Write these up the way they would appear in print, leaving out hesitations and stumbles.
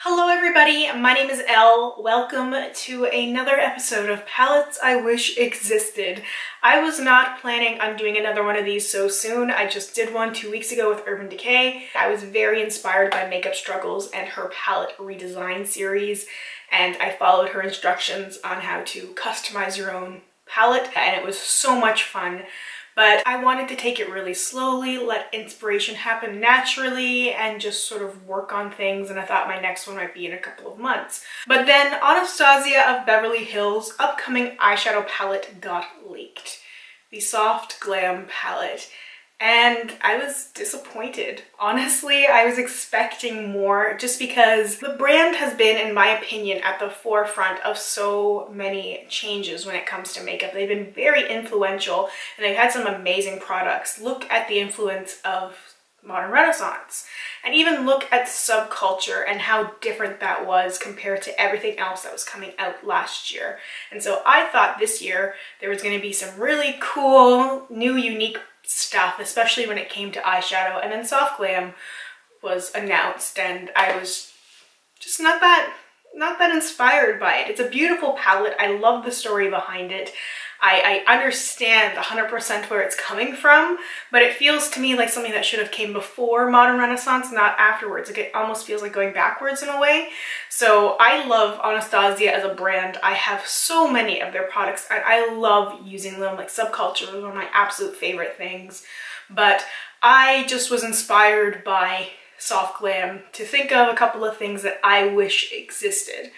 Hello everybody, my name is Elle. Welcome to another episode of Palettes I Wish Existed. I was not planning on doing another one of these so soon. I just did one 2 weeks ago with Urban Decay. I was very inspired by MakeupStruggles and her palette redesign series, and I followed her instructions on how to customize your own palette, and it was so much fun. But I wanted to take it really slowly, let inspiration happen naturally, and just sort of work on things, and I thought my next one might be in a couple of months. But then Anastasia of Beverly Hills' upcoming eyeshadow palette got leaked. The Soft Glam palette. And I was disappointed. Honestly, I was expecting more just because the brand has been, in my opinion, at the forefront of so many changes when it comes to makeup. They've been very influential and they've had some amazing products. Look at the influence of modern Renaissance and even look at subculture and how different that was compared to everything else that was coming out last year. And so I thought this year there was going to be some really cool, new, unique stuff, especially when it came to eyeshadow, and then Soft Glam was announced and I was just not that inspired by it. It's a beautiful palette. I love the story behind it. I understand 100% where it's coming from, but it feels to me like something that should have came before modern Renaissance, not afterwards. Like, it almost feels like going backwards in a way. So I love Anastasia as a brand. I have so many of their products and I love using them. Like, subculture is one of my absolute favorite things. But I just was inspired by Soft Glam to think of a couple of things that I wish existed.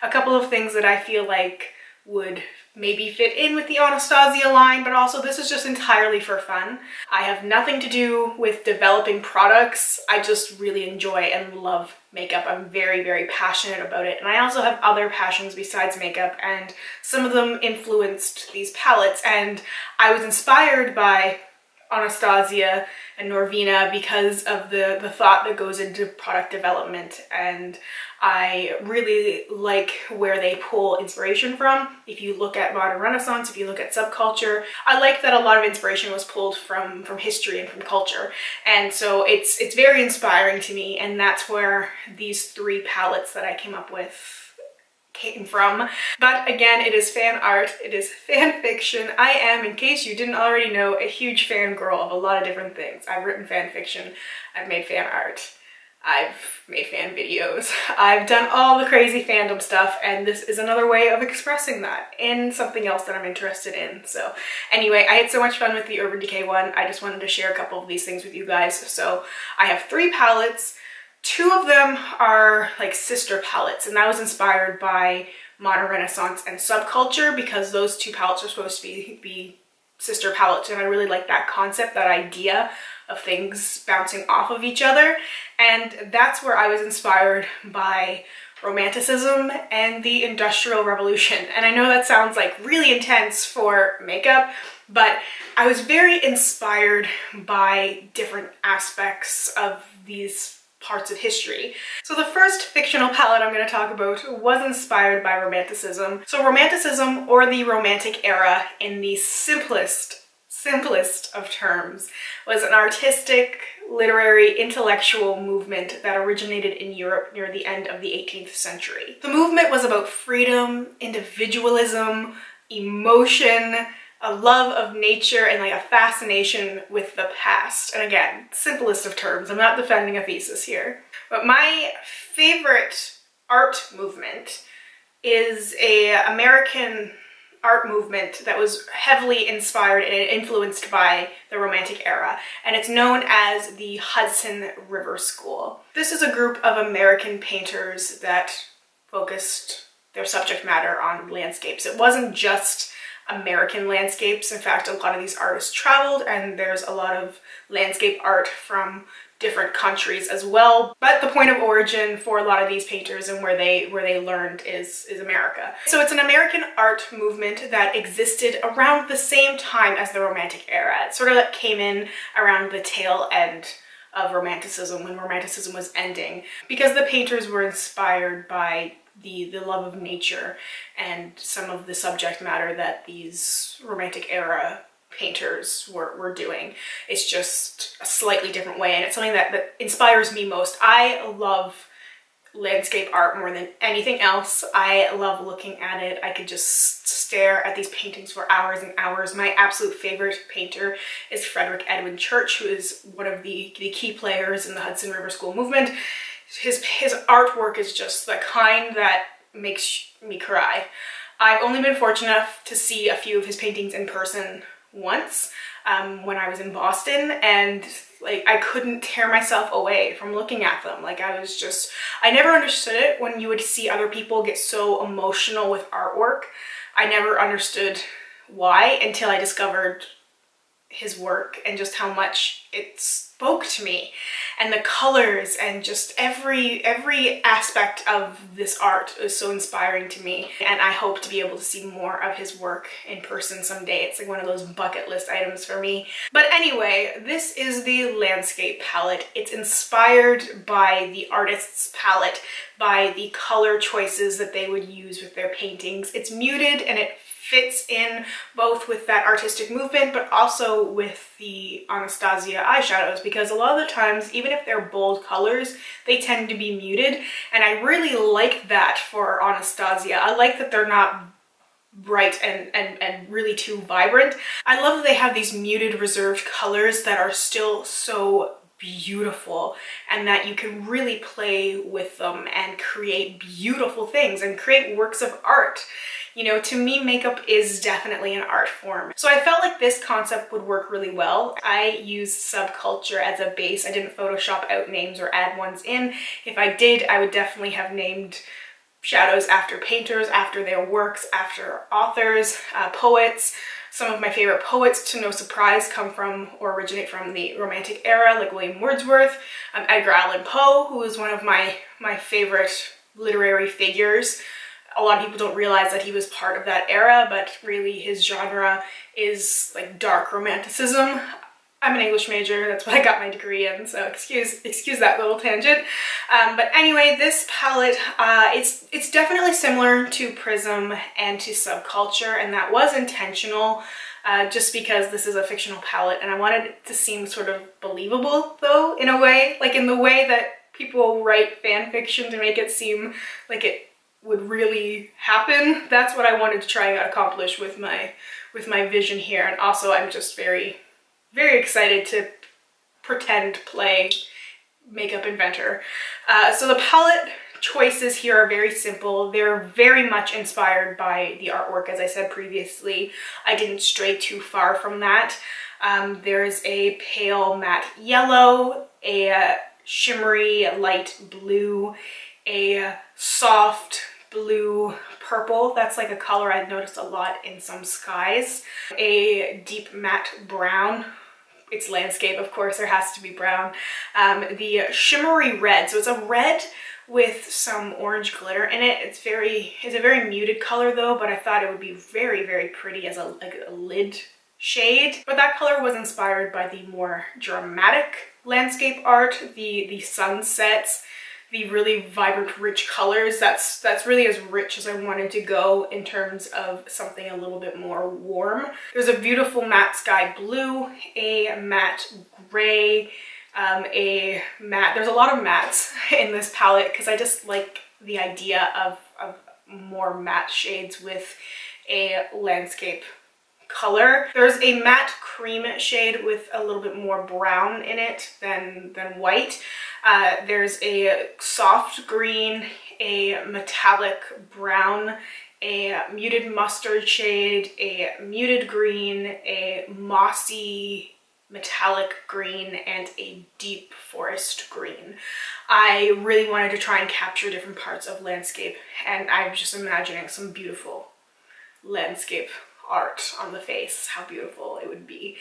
A couple of things that I feel like would maybe fit in with the Anastasia line, but also this is just entirely for fun. I have nothing to do with developing products. I just really enjoy and love makeup. I'm very, very passionate about it. And I also have other passions besides makeup, and some of them influenced these palettes. And I was inspired by Anastasia and Norvina because of the thought that goes into product development, and I really like where they pull inspiration from. If you look at modern Renaissance, if you look at subculture, I like that a lot of inspiration was pulled from history and from culture, and so it's very inspiring to me, and that's where these three palettes that I came up with came from. But again, it is fan art, it is fan fiction. I am, in case you didn't already know, a huge fangirl of a lot of different things. I've written fan fiction, I've made fan art, I've made fan videos, I've done all the crazy fandom stuff, and this is another way of expressing that in something else that I'm interested in. So anyway, I had so much fun with the Urban Decay one. I just wanted to share a couple of these things with you guys. So I have three palettes. Two of them are like sister palettes, and that was inspired by modern Renaissance and subculture because those two palettes are supposed to be sister palettes, and I really like that concept, that idea of things bouncing off of each other. And that's where I was inspired by Romanticism and the Industrial Revolution. And I know that sounds like really intense for makeup, but I was very inspired by different aspects of these parts of history. So the first fictional palette I'm going to talk about was inspired by Romanticism. So Romanticism, or the Romantic era in the simplest of terms, was an artistic, literary, intellectual movement that originated in Europe near the end of the 18th century. The movement was about freedom, individualism, emotion, a love of nature, and like a fascination with the past. And again, simplest of terms, I'm not defending a thesis here. But my favorite art movement is an American art movement that was heavily inspired and influenced by the Romantic era, and it's known as the Hudson River School. This is a group of American painters that focused their subject matter on landscapes. It wasn't just American landscapes. In fact, a lot of these artists traveled, and there's a lot of landscape art from different countries as well. But the point of origin for a lot of these painters and where they learned is America. So it's an American art movement that existed around the same time as the Romantic era. It sort of came in around the tail end of Romanticism, when Romanticism was ending, because the painters were inspired by the love of nature and some of the subject matter that these Romantic era painters were doing. It's just a slightly different way, and it's something that inspires me most. I love landscape art more than anything else. I love looking at it. I could just stare at these paintings for hours and hours. My absolute favorite painter is Frederick Edwin Church, who is one of the key players in the Hudson River School movement. His artwork is just the kind that makes me cry. I've only been fortunate enough to see a few of his paintings in person once when I was in Boston, and like I couldn't tear myself away from looking at them. Like I never understood it when you would see other people get so emotional with artwork. I never understood why until I discovered his work and just how much it spoke to me, and the colors and just every aspect of this art is so inspiring to me, and I hope to be able to see more of his work in person someday. It's like one of those bucket list items for me. But anyway, this is the landscape palette. It's inspired by the artist's palette, by the color choices that they would use with their paintings. It's muted and it fits in both with that artistic movement, but also with the Anastasia eyeshadows, because a lot of the times, even if they're bold colors, they tend to be muted, and I really like that for Anastasia. I like that they're not bright and really too vibrant. I love that they have these muted, reserved colors that are still so beautiful, and that you can really play with them and create beautiful things and create works of art. You know, to me, makeup is definitely an art form. So I felt like this concept would work really well. I used Subculture as a base. I didn't Photoshop out names or add ones in. If I did, I would definitely have named shadows after painters, after their works, after authors, poets. Some of my favorite poets, to no surprise, come from or originate from the Romantic era, like William Wordsworth, Edgar Allan Poe, who is one of my favorite literary figures. A lot of people don't realize that he was part of that era, but really his genre is like dark romanticism. I'm an English major, that's what I got my degree in, so excuse that little tangent. But anyway, this palette, it's definitely similar to Prism and to Subculture, and that was intentional, just because this is a fictional palette, and I wanted it to seem sort of believable, though, in a way, like in the way that people write fan fiction to make it seem like it would really happen. That's what I wanted to try and accomplish with my vision here, and also I'm just very excited to pretend play makeup inventor. So the palette choices here are very simple. They're very much inspired by the artwork, as I said previously. I didn't stray too far from that. There's a pale matte yellow, a shimmery light blue, a soft blue purple. That's like a color I've noticed a lot in some skies. A deep matte brown. It's landscape, of course, there has to be brown. The shimmery red, so it's a red with some orange glitter in it. It's a very muted color though, but I thought it would be very pretty as a lid shade. But that color was inspired by the more dramatic landscape art, the sunsets, the really vibrant, rich colors. That's really as rich as I wanted to go in terms of something a little bit more warm. There's a beautiful matte sky blue, a matte gray, there's a lot of mattes in this palette because I just like the idea of more matte shades with a landscape color. There's a matte cream shade with a little bit more brown in it than white. There's a soft green, a metallic brown, a muted mustard shade, a muted green, a mossy metallic green, and a deep forest green. I really wanted to try and capture different parts of landscape, and I'm just imagining some beautiful landscape art on the face, how beautiful it would be.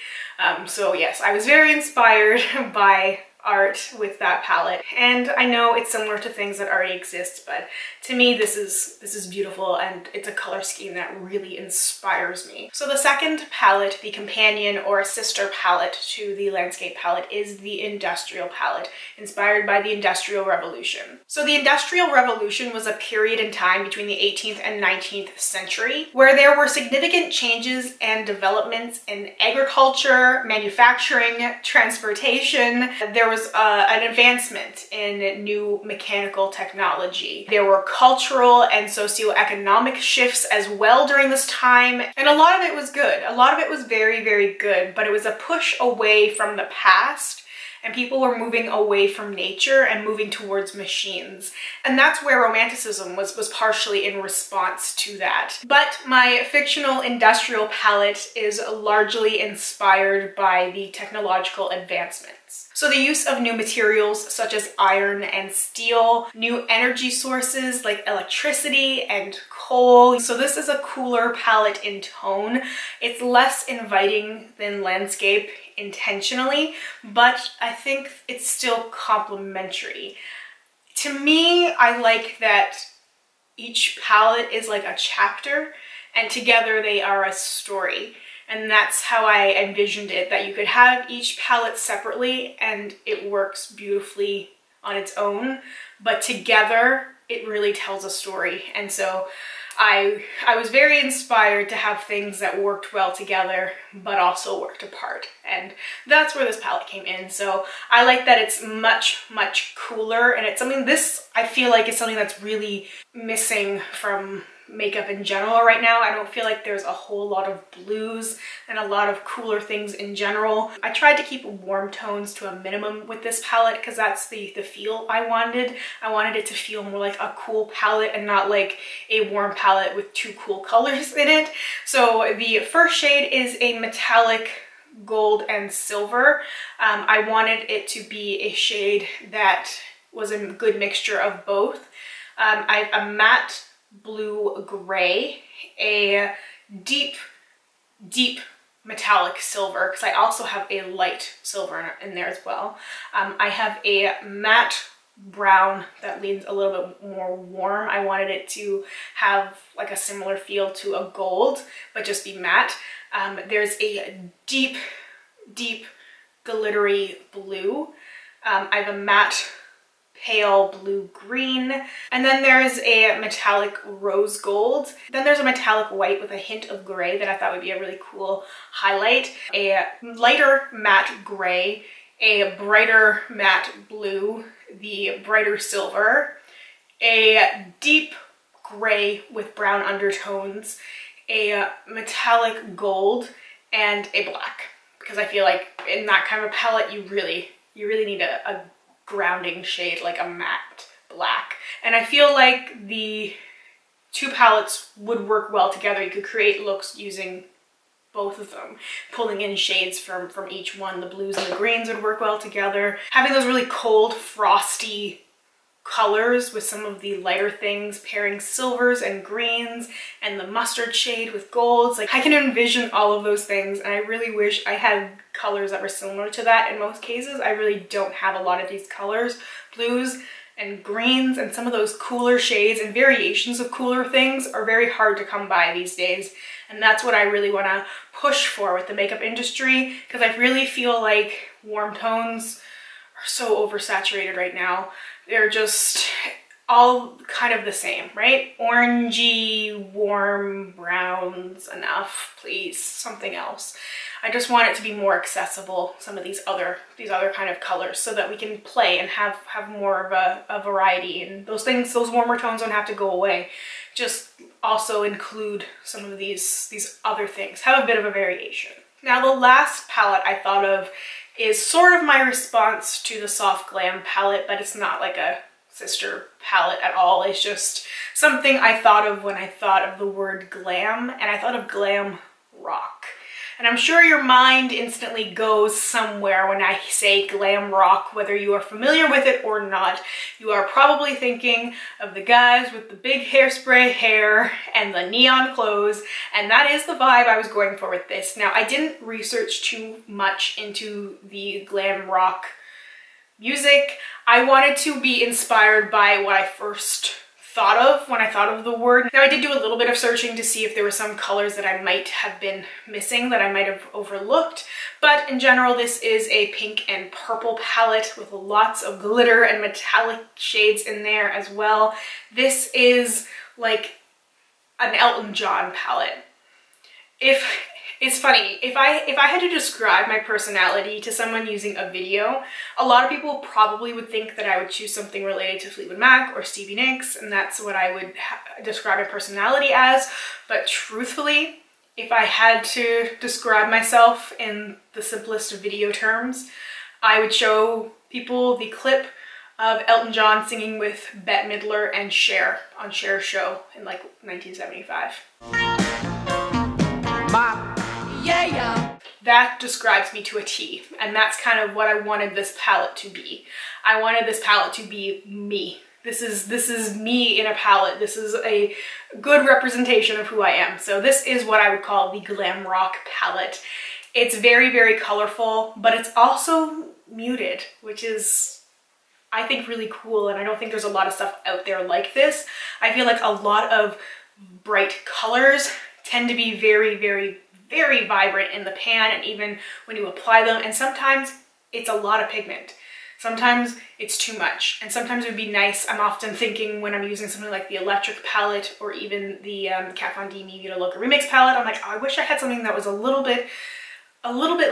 So yes, I was very inspired by art with that palette, and I know it's similar to things that already exist, but to me this is beautiful, and it's a color scheme that really inspires me. So the second palette, the companion or sister palette to the landscape palette, is the industrial palette, inspired by the Industrial Revolution. So the Industrial Revolution was a period in time between the 18th and 19th century where there were significant changes and developments in agriculture, manufacturing, transportation. There was was an advancement in new mechanical technology. There were cultural and socioeconomic shifts as well during this time, and a lot of it was good. A lot of it was very, very good, but it was a push away from the past, and people were moving away from nature and moving towards machines. And that's where Romanticism was partially in response to that. But my fictional industrial palette is largely inspired by the technological advancements. So the use of new materials such as iron and steel, new energy sources like electricity and coal. So this is a cooler palette in tone. It's less inviting than landscape intentionally, but I think it's still complementary. To me, I like that each palette is like a chapter, and together they are a story. And that's how I envisioned it, that you could have each palette separately and it works beautifully on its own, but together it really tells a story. And so I was very inspired to have things that worked well together, but also worked apart. And that's where this palette came in. So I like that it's much, much cooler, and it's something, this I feel like is something that's really missing from makeup in general right now. I don't feel like there's a whole lot of blues and a lot of cooler things in general. I tried to keep warm tones to a minimum with this palette because that's the feel I wanted. I wanted it to feel more like a cool palette and not like a warm palette with two cool colors in it. So the first shade is a metallic gold and silver. I wanted it to be a shade that was a good mixture of both. I have a matte blue gray, a deep metallic silver, because I also have a light silver in there as well. I have a matte brown that leans a little bit more warm. I wanted it to have like a similar feel to a gold, but just be matte. There's a deep glittery blue. I have a matte pale blue-green, and then there's a metallic rose gold. Then there's a metallic white with a hint of gray that I thought would be a really cool highlight. A lighter matte gray, a brighter matte blue, the brighter silver, a deep gray with brown undertones, a metallic gold, and a black. Because I feel like in that kind of a palette, you really need a grounding shade like a matte black. And I feel like the two palettes would work well together. You could create looks using both of them, pulling in shades from each one. The blues and the greens would work well together. Having those really cold, frosty colors with some of the lighter things, pairing silvers and greens and the mustard shade with golds. Like, I can envision all of those things, and I really wish I had colors that were similar to that. In most cases, I really don't have a lot of these colors. Blues and greens and some of those cooler shades and variations of cooler things are very hard to come by these days. And that's what I really want to push for with the makeup industry, because I really feel like warm tones are so oversaturated right now. They're just all kind of the same, right? Orangey, warm browns, enough, please, something else. I just want it to be more accessible, some of these other kind of colors, so that we can play and have more of a variety. And those things, those warmer tones don't have to go away. Just also include some of these other things. Have a bit of a variation. Now, the last palette I thought of is sort of my response to the Soft Glam palette, but it's not like a sister palette at all. It's just something I thought of when I thought of the word glam, and I thought of glam rock. And I'm sure your mind instantly goes somewhere when I say glam rock, whether you are familiar with it or not. You are probably thinking of the guys with the big hairspray hair and the neon clothes, and that is the vibe I was going for with this. Now, I didn't research too much into the glam rock music. I wanted to be inspired by what I first thought of when I thought of the word. Now, I did do a little bit of searching to see if there were some colors that I might have been missing, that I might have overlooked, but in general, this is a pink and purple palette with lots of glitter and metallic shades in there as well. This is like an Elton John palette. If It's funny, if I had to describe my personality to someone using a video, a lot of people probably would think that I would choose something related to Fleetwood Mac or Stevie Nicks, and that's what I would describe my personality as. But truthfully, if I had to describe myself in the simplest of video terms, I would show people the clip of Elton John singing with Bette Midler and Cher on Cher's show in like 1975. Yeah. That describes me to a T, and that's kind of what I wanted this palette to be. I wanted this palette to be me. This is me in a palette. This is a good representation of who I am. So this is what I would call the Glam Rock palette. It's very, very colorful, but it's also muted, which is, I think, really cool, and I don't think there's a lot of stuff out there like this. I feel like a lot of bright colors tend to be very, very, very vibrant in the pan and even when you apply them, and sometimes it's a lot of pigment. Sometimes it's too much, and sometimes it would be nice. I'm often thinking when I'm using something like the Electric palette or even the Kat Von D Vita Loca Remix palette, I'm like, oh, I wish I had something that was a little bit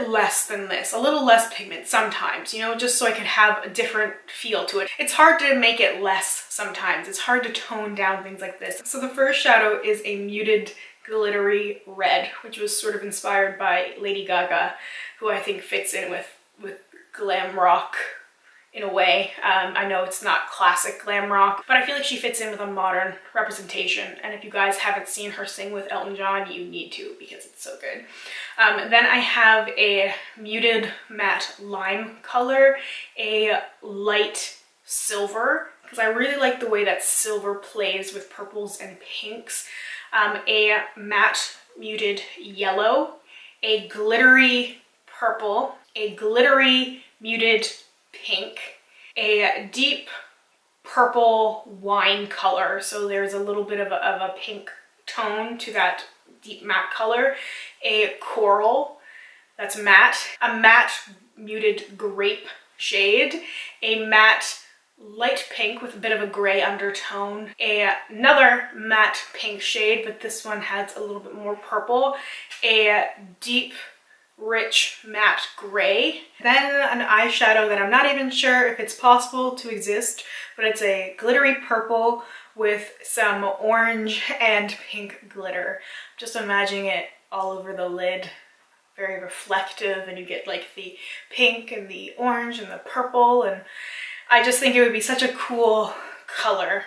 less than this, a little less pigment sometimes, you know, just so I could have a different feel to it. It's hard to make it less sometimes. It's hard to tone down things like this. So the first shadow is a muted glittery red, which was sort of inspired by Lady Gaga, who I think fits in with glam rock in a way. I know it's not classic glam rock, but I feel like she fits in with a modern representation. And if you guys haven't seen her sing with Elton John, you need to, because it's so good. Then I have a muted matte lime color, a light silver, because I really like the way that silver plays with purples and pinks, a matte muted yellow, a glittery purple, a glittery muted pink, a deep purple wine color, so there's a little bit of a pink tone to that deep matte color, a coral that's matte, a matte muted grape shade, a matte light pink with a bit of a gray undertone, another matte pink shade, but this one has a little bit more purple, a deep rich matte gray, then an eyeshadow that I'm not even sure if it's possible to exist, but it's a glittery purple with some orange and pink glitter. Just imagining it all over the lid, very reflective, and you get like the pink and the orange and the purple, and I just think it would be such a cool color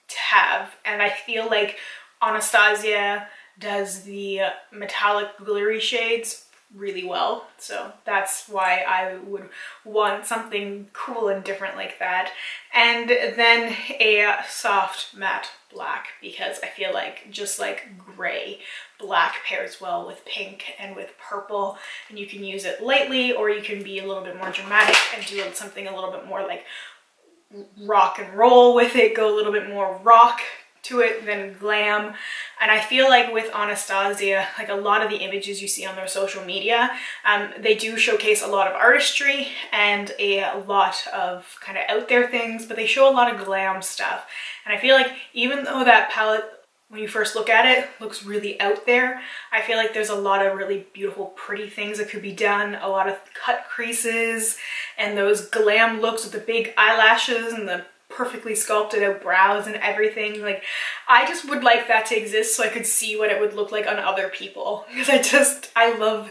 to have. And I feel like Anastasia does the metallic glittery shades really well, so that's why I would want something cool and different like that. And then a soft matte black, because I feel like just like gray, black pairs well with pink and with purple, and you can use it lightly or you can be a little bit more dramatic and do something a little bit more like rock and roll with it, go a little bit more rock to it than glam. And I feel like with Anastasia, like a lot of the images you see on their social media, they do showcase a lot of artistry and a lot of kind of out there things, but they show a lot of glam stuff. And I feel like even though that palette, when you first look at it, looks really out there, I feel like there's a lot of really beautiful, pretty things that could be done, a lot of cut creases and those glam looks with the big eyelashes and the perfectly sculpted out brows and everything. Like, I just would like that to exist so I could see what it would look like on other people, because I love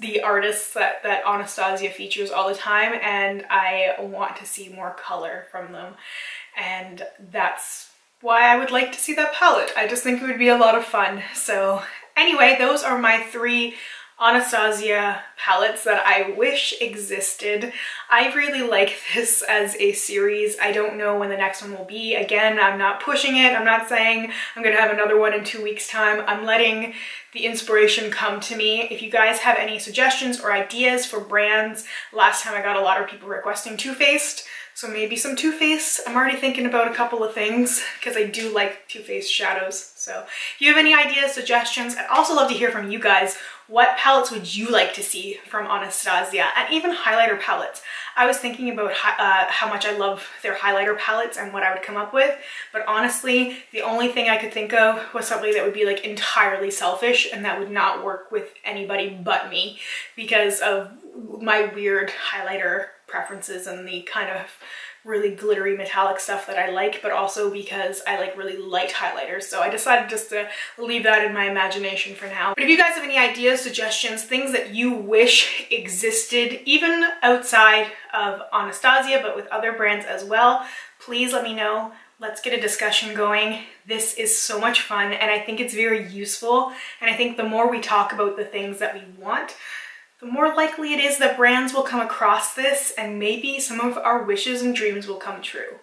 the artists that Anastasia features all the time, and I want to see more color from them, and that's why I would like to see that palette. I just think it would be a lot of fun. So anyway, those are my 3 Anastasia palettes that I wish existed. I really like this as a series. I don't know when the next one will be. Again, I'm not pushing it. I'm not saying I'm gonna have another one in 2 weeks' time. I'm letting the inspiration come to me. If you guys have any suggestions or ideas for brands, last time I got a lot of people requesting Too Faced, so maybe some Too Faced. I'm already thinking about a couple of things because I do like Too Faced shadows. So if you have any ideas, suggestions, I'd also love to hear from you guys. What palettes would you like to see from Anastasia, and even highlighter palettes? I was thinking about how much I love their highlighter palettes and what I would come up with, but honestly, the only thing I could think of was something that would be like entirely selfish and that would not work with any anybody but me because of my weird highlighter preferences and the kind of really glittery metallic stuff that I like, but also because I like really light highlighters. So I decided just to leave that in my imagination for now. But if you guys have any ideas, suggestions, things that you wish existed, even outside of Anastasia, but with other brands as well, please let me know. Let's get a discussion going. This is so much fun and I think it's very useful. And I think the more we talk about the things that we want, the more likely it is that brands will come across this and maybe some of our wishes and dreams will come true.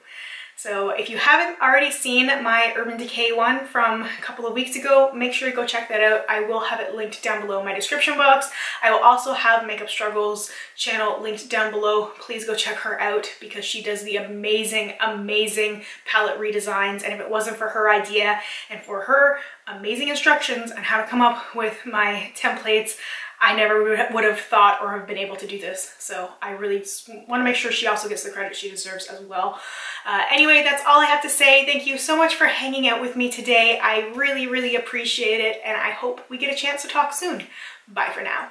So if you haven't already seen my Urban Decay one from a couple of weeks ago, make sure to go check that out. I will have it linked down below in my description box. I will also have MakeupStruggles channel linked down below. Please go check her out because she does the amazing, amazing palette redesigns. And if it wasn't for her idea and for her amazing instructions on how to come up with my templates, I never would have thought or have been able to do this. So I really want to make sure she also gets the credit she deserves as well. Anyway, that's all I have to say. Thank you so much for hanging out with me today. I really, really appreciate it, and I hope we get a chance to talk soon. Bye for now.